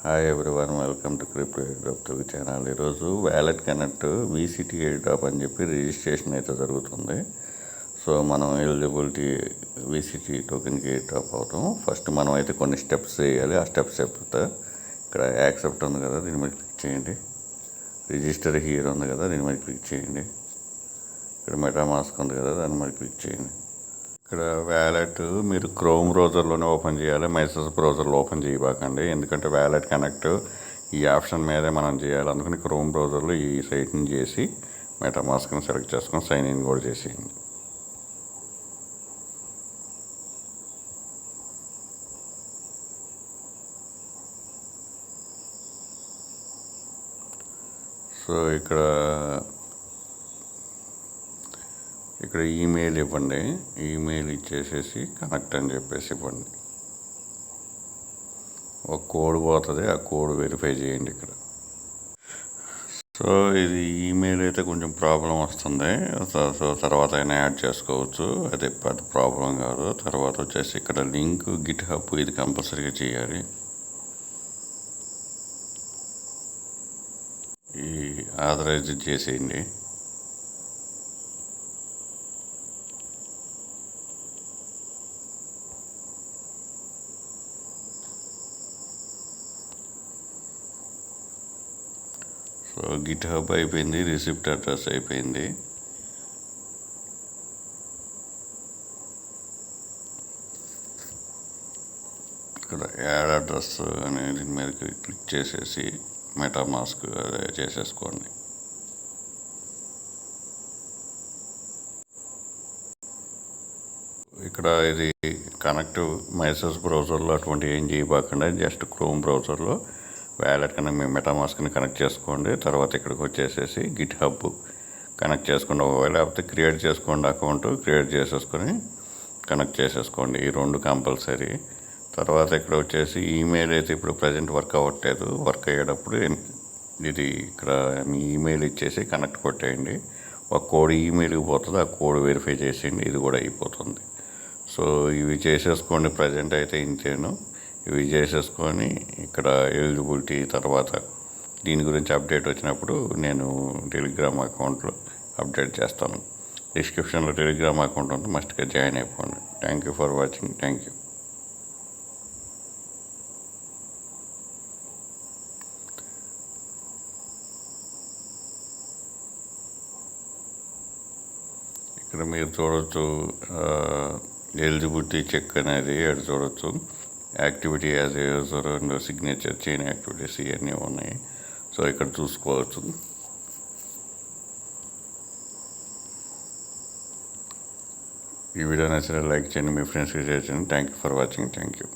Hi everyone, welcome to crypto airdrop Telugu channel. ఈరోజు wallet connect VCT airdrop అని చెప్పి registration అయితే జరుగుతుంది. సో మనం ఎలిజిబిలిటీ వీసీటీ టోకెన్కి ఎయిర్డ్రాప్ అవుతాం. ఫస్ట్ మనం అయితే కొన్ని స్టెప్స్ చేయాలి. ఆ స్టెప్స్ చెప్తా. ఇక్కడ యాక్సెప్ట్ ఉంది కదా, దీని మీద క్లిక్ చేయండి. రిజిస్టర్ హియర్ ఉంది కదా, దీని మీద క్లిక్ చేయండి. ఇక్కడ మెటామాస్క్ ఉంది కదా, దాని మీద క్లిక్ చేయండి. ఇక్కడ వ్యాలెట్ మీరు క్రోమ్ బ్రౌజర్లోనే ఓపెన్ చేయాలి, మైసెస్ బ్రౌజర్లో ఓపెన్ చేయబాకండి. ఎందుకంటే వ్యాలెట్ కనెక్ట్ ఈ ఆప్షన్ మీదే మనం చేయాలి. అందుకని క్రోమ్ బ్రౌజర్లో ఈ సైట్ని చేసి మెటామాస్క్ని సెలెక్ట్ చేసుకొని సైన్ ఇన్ కూడా చేసేయండి. సో ఇక్కడ ఈమెయిల్ ఇవ్వండి. ఈమెయిల్ ఇచ్చేసేసి కనెక్ట్ అని చెప్పేసి ఇవ్వండి. ఒక కోడ్ పోతుంది, ఆ కోడ్ వెరిఫై చేయండి ఇక్కడ. సో ఇది ఈమెయిల్ అయితే కొంచెం ప్రాబ్లం వస్తుంది. సో తర్వాత అయినా యాడ్ చేసుకోవచ్చు, అది పెద్ద ప్రాబ్లం కాదు. తర్వాత వచ్చేసి ఇక్కడ లింక్ గిట్ హబ్, ఇది కంపల్సరీగా చేయాలి. ఈ ఆథరైజ్ చేసేయండి. సో గిట్ హబ్ అయిపోయింది, రిసిప్ట్ అడ్రస్ అయిపోయింది. ఇక్కడ యాడ్ అడ్రస్ అనేది మీరు క్లిక్ చేసేసి మెటామాస్క్ చేసేసుకోండి. ఇక్కడ ఇది కనెక్ట్ మైసెస్ బ్రౌజర్లో అటువంటి ఏం చేయబాకండి. జస్ట్ క్రోమ్ బ్రౌజర్లో వ్యాలెట్ కన్నా మీ మెటామాస్క్ని కనెక్ట్ చేసుకోండి. తర్వాత ఇక్కడికి వచ్చేసేసి గిట్ హబ్ కనెక్ట్ చేసుకోండి. ఒకవేళ లేకపోతే క్రియేట్ చేసుకోండి, అకౌంట్ క్రియేట్ చేసేసుకొని కనెక్ట్ చేసేసుకోండి. ఈ రెండు కంపల్సరీ. తర్వాత ఇక్కడ వచ్చేసి ఈమెయిల్ అయితే ఇప్పుడు ప్రజెంట్ వర్క్ అవ్వట్లేదు. వర్క్ అయ్యేటప్పుడు ఇది ఇక్కడ మీ ఈమెయిల్ ఇచ్చేసి కనెక్ట్ కొట్టేయండి. ఒక కోడ్ ఈమెయిల్కి పోతుంది, ఆ కోడ్ వెరిఫై చేసేయండి. ఇది కూడా అయిపోతుంది. సో ఇవి చేసేసుకోండి. ప్రజెంట్ అయితే ఇంతేను. ఇవి చేసేసుకొని ఇక్కడ ఎలిజిబిలిటీ తర్వాత దీని గురించి అప్డేట్ వచ్చినప్పుడు నేను టెలిగ్రామ్ అకౌంట్లో అప్డేట్ చేస్తాను. డిస్క్రిప్షన్లో టెలిగ్రామ్ అకౌంట్ ఉంది, మస్ట్గా జాయిన్ అయిపోండి. Thank you for watching. Thank you. ఇక్కడ మీరు చూడవచ్చు ఎలిజిబిలిటీ చెక్ అనేది ఇక్కడ చూడవచ్చు. Activity as a user and signature chain activities ఇవన్నీ ఉన్నాయి. సో ఇక్కడ చూసుకోవచ్చు. ఈ వీడియో నచ్చితే లైక్ చేయండి, మీ ఫ్రెండ్స్కి షేర్ చేయండి. Thank you for watching. Thank you.